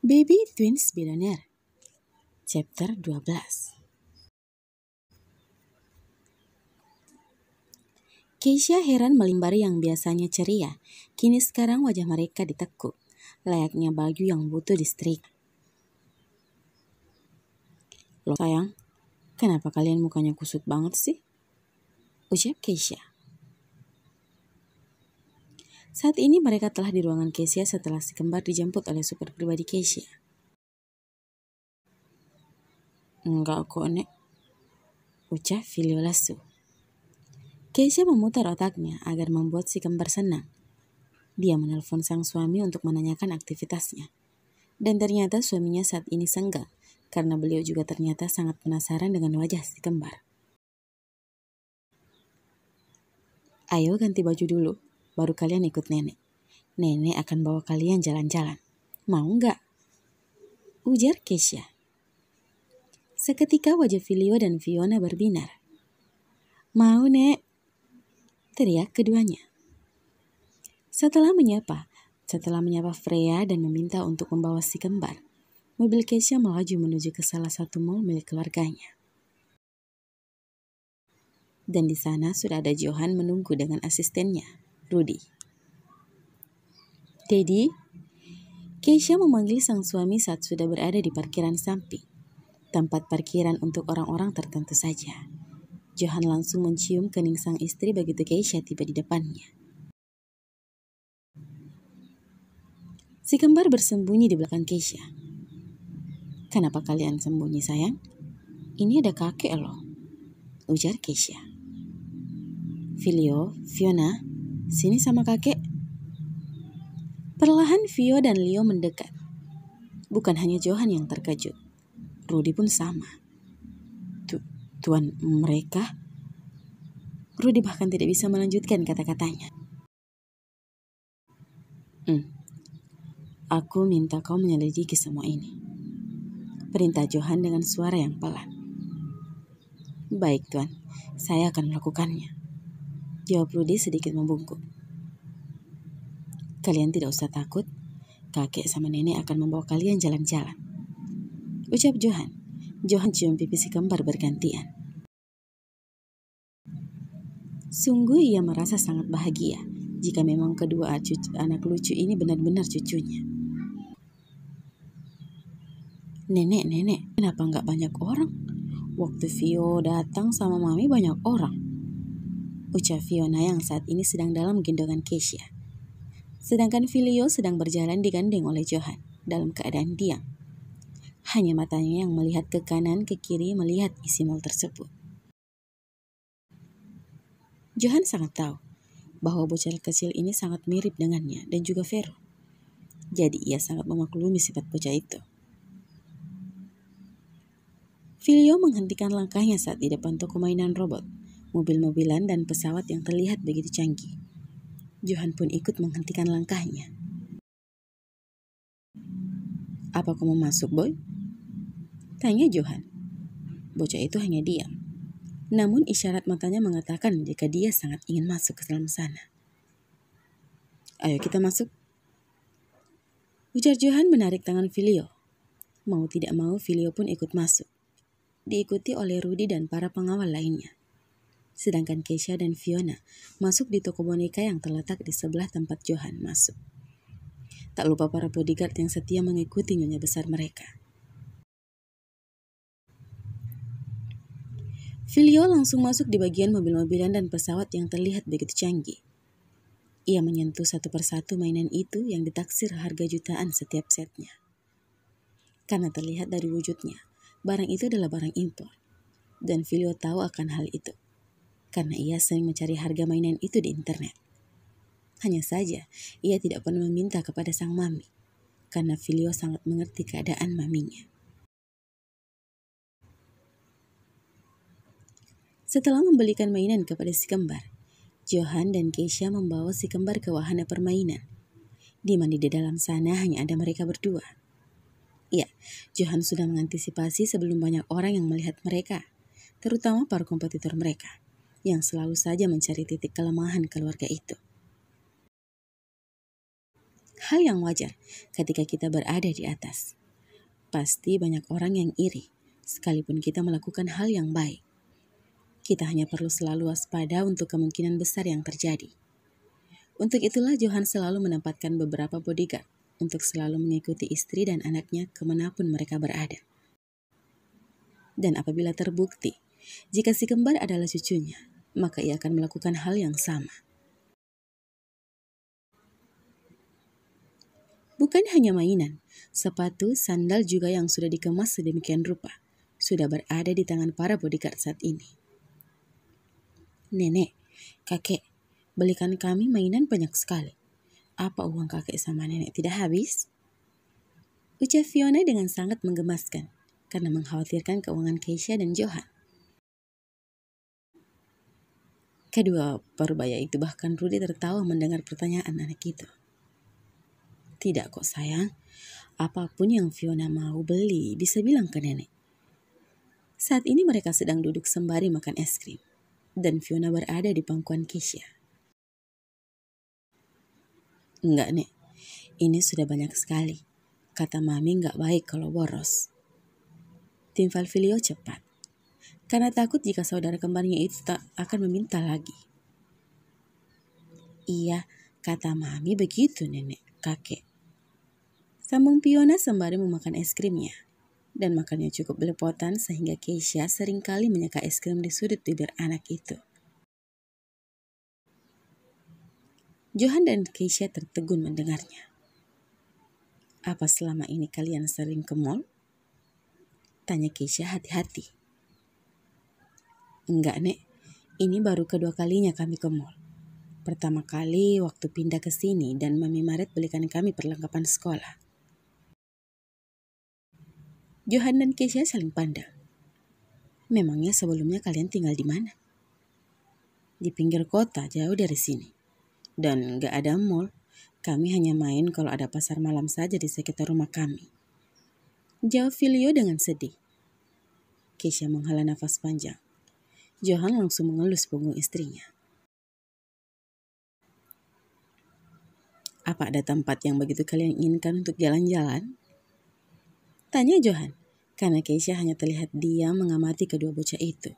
Baby Twins Billionaire Chapter 12. Keisha heran melimpari yang biasanya ceria. Kini sekarang wajah mereka ditekuk, layaknya baju yang butuh disetrika. Loh sayang, kenapa kalian mukanya kusut banget sih? Ucap Keisha. Saat ini mereka telah di ruangan Keisha setelah si kembar dijemput oleh super pribadi Keisha. Enggak kok, Nek, ucap Filio lesu. Keisha memutar otaknya agar membuat si kembar senang. Dia menelpon sang suami untuk menanyakan aktivitasnya. Dan ternyata suaminya saat ini senggang karena beliau juga ternyata sangat penasaran dengan wajah si kembar. Ayo ganti baju dulu, baru kalian ikut nenek. Nenek akan bawa kalian jalan-jalan. Mau nggak? Ujar Keisha. Seketika wajah Filio dan Fiona berbinar. Mau, Nek, teriak keduanya. Setelah menyapa Freya dan meminta untuk membawa si kembar, mobil Keisha melaju menuju ke salah satu mall milik keluarganya. Dan di sana sudah ada Johan menunggu dengan asistennya, Rudy. Daddy, Keisha memanggil sang suami saat sudah berada di parkiran samping, tempat parkiran untuk orang-orang tertentu saja. Johan langsung mencium kening sang istri begitu Keisha tiba di depannya. Si kembar bersembunyi di belakang Keisha. Kenapa kalian sembunyi, sayang? Ini ada kakek loh, ujar Keisha. Filio, Fiona, sini sama kakek. Perlahan Fio dan Leo mendekat. Bukan hanya Johan yang terkejut, Rudy pun sama. Tuan mereka? Rudy bahkan tidak bisa melanjutkan kata-katanya. Aku minta kau menyelidiki semua ini, perintah Johan dengan suara yang pelan. Baik tuan, saya akan melakukannya, jawab Rudy sedikit membungkuk. Kalian tidak usah takut, kakek sama nenek akan membawa kalian jalan-jalan, ucap Johan. Johan cium pipi si kembar bergantian. Sungguh ia merasa sangat bahagia jika memang kedua anak lucu ini benar-benar cucunya. Nenek, kenapa nggak banyak orang? Waktu Vio datang sama Mami banyak orang, ucap Fiona yang saat ini sedang dalam gendongan Keisha. Sedangkan Filio sedang berjalan digandeng oleh Johan dalam keadaan diam. Hanya matanya yang melihat ke kanan ke kiri melihat isi mall tersebut. Johan sangat tahu bahwa bocah kecil ini sangat mirip dengannya dan juga Vero. Jadi ia sangat memaklumi sifat bocah itu. Filio menghentikan langkahnya saat di depan toko mainan robot, mobil-mobilan dan pesawat yang terlihat begitu canggih. Johan pun ikut menghentikan langkahnya. Apa kamu masuk, Boy? Tanya Johan. Bocah itu hanya diam. Namun isyarat matanya mengatakan jika dia sangat ingin masuk ke dalam sana. Ayo kita masuk, ujar Johan menarik tangan Filio. Mau tidak mau Filio pun ikut masuk, diikuti oleh Rudy dan para pengawal lainnya. Sedangkan Keisha dan Fiona masuk di toko boneka yang terletak di sebelah tempat Johan masuk. Tak lupa para bodyguard yang setia mengikuti nyonya besar mereka. Filio langsung masuk di bagian mobil-mobilan dan pesawat yang terlihat begitu canggih. Ia menyentuh satu persatu mainan itu yang ditaksir harga jutaan setiap setnya. Karena terlihat dari wujudnya, barang itu adalah barang impor. Dan Filio tahu akan hal itu, karena ia sering mencari harga mainan itu di internet. Hanya saja, ia tidak pernah meminta kepada sang mami, karena Filio sangat mengerti keadaan maminya. Setelah membelikan mainan kepada si kembar, Johan dan Keisha membawa si kembar ke wahana permainan, di mana di dalam sana hanya ada mereka berdua. Ya, Johan sudah mengantisipasi sebelum banyak orang yang melihat mereka, terutama para kompetitor mereka, yang selalu saja mencari titik kelemahan keluarga itu. Hal yang wajar ketika kita berada di atas. Pasti banyak orang yang iri, sekalipun kita melakukan hal yang baik. Kita hanya perlu selalu waspada untuk kemungkinan besar yang terjadi. Untuk itulah Johan selalu menempatkan beberapa bodyguard untuk selalu mengikuti istri dan anaknya kemanapun mereka berada. Dan apabila terbukti, jika si kembar adalah cucunya, maka ia akan melakukan hal yang sama. Bukan hanya mainan, sepatu, sandal juga yang sudah dikemas sedemikian rupa, sudah berada di tangan para bodyguard saat ini. Nenek, kakek, belikan kami mainan banyak sekali. Apa uang kakek sama nenek tidak habis? Ucap Fiona dengan sangat menggemaskan, karena mengkhawatirkan keuangan Keisha dan Johan. Kedua parubaya itu bahkan Rudy tertawa mendengar pertanyaan anak itu. Tidak kok sayang, apapun yang Fiona mau beli bisa bilang ke nenek. Saat ini mereka sedang duduk sembari makan es krim, dan Fiona berada di pangkuan Keisha. Enggak nek, ini sudah banyak sekali. Kata mami enggak baik kalau boros. Timpal Filio cepat, karena takut jika saudara kembarnya itu tak akan meminta lagi. Iya, kata mami begitu nenek, kakek. Sambung Fiona sembari memakan es krimnya. Dan makannya cukup belepotan sehingga Keisha seringkali menyeka es krim di sudut bibir anak itu. Johan dan Keisha tertegun mendengarnya. Apa selama ini kalian sering ke mall? Tanya Keisha hati-hati. Enggak nek, ini baru kedua kalinya kami ke mall. Pertama kali waktu pindah ke sini dan Mami Maret belikan kami perlengkapan sekolah. Johan dan Keisha saling pandang. Memangnya sebelumnya kalian tinggal di mana? Di pinggir kota, jauh dari sini. Dan gak ada mall. Kami hanya main kalau ada pasar malam saja di sekitar rumah kami. Jawab Filio dengan sedih. Keisha menghela nafas panjang. Johan langsung mengelus punggung istrinya. Apa ada tempat yang begitu kalian inginkan untuk jalan-jalan? Tanya Johan, karena Keisha hanya terlihat diam mengamati kedua bocah itu.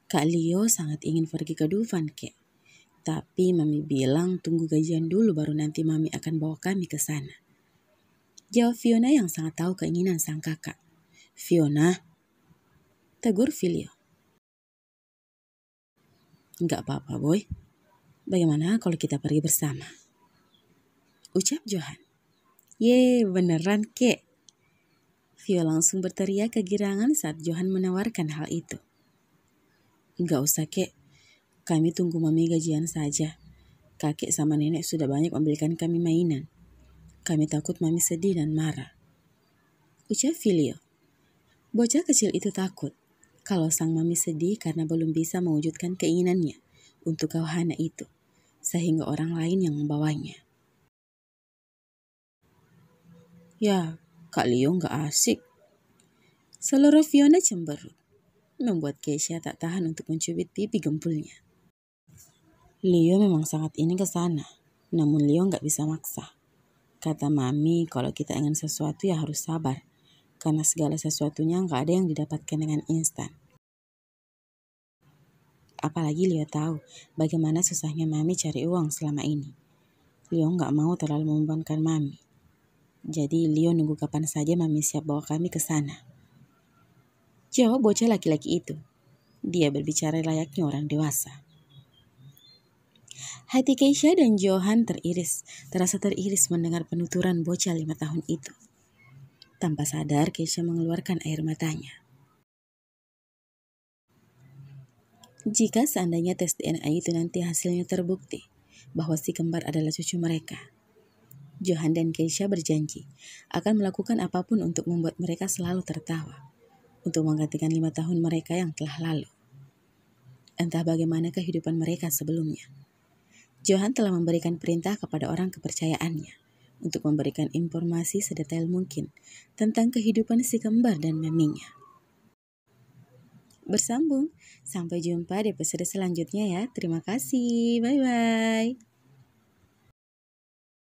Kak Leo sangat ingin pergi ke Dufan, Kek. Tapi Mami bilang tunggu gajian dulu baru nanti Mami akan bawa kami ke sana. Jawab Fiona yang sangat tahu keinginan sang kakak. Fiona, tegur Filio. Enggak apa-apa, boy. Bagaimana kalau kita pergi bersama? Ucap Johan. Ye, beneran, Kek. Vio langsung berteriak kegirangan saat Johan menawarkan hal itu. Enggak usah, Kek. Kami tunggu Mami gajian saja. Kakek sama nenek sudah banyak membelikan kami mainan. Kami takut Mami sedih dan marah. Ucap Filio. Bocah kecil itu takut kalau sang Mami sedih karena belum bisa mewujudkan keinginannya untuk wahana itu, sehingga orang lain yang membawanya. Ya, Kak Leo gak asik. Seluruh Fiona cemberut, membuat Keisha tak tahan untuk mencubit pipi gempulnya. Leo memang sangat ingin ke sana, namun Leo gak bisa maksa. Kata Mami, kalau kita ingin sesuatu ya harus sabar, karena segala sesuatunya gak ada yang didapatkan dengan instan. Apalagi Leo tahu bagaimana susahnya Mami cari uang selama ini. Leo gak mau terlalu membebankan Mami. Jadi Leo nunggu kapan saja Mami siap bawa kami ke sana. Jawab bocah laki-laki itu. Dia berbicara layaknya orang dewasa. Hati Keisha dan Johan terasa teriris mendengar penuturan bocah 5 tahun itu. Tanpa sadar Keisha mengeluarkan air matanya. Jika seandainya tes DNA itu nanti hasilnya terbukti bahwa si kembar adalah cucu mereka, Johan dan Keisha berjanji akan melakukan apapun untuk membuat mereka selalu tertawa, untuk menggantikan 5 tahun mereka yang telah lalu. Entah bagaimana kehidupan mereka sebelumnya. Johan telah memberikan perintah kepada orang kepercayaannya untuk memberikan informasi sedetail mungkin tentang kehidupan si kembar dan maminya. Bersambung, sampai jumpa di episode selanjutnya ya. Terima kasih, bye-bye.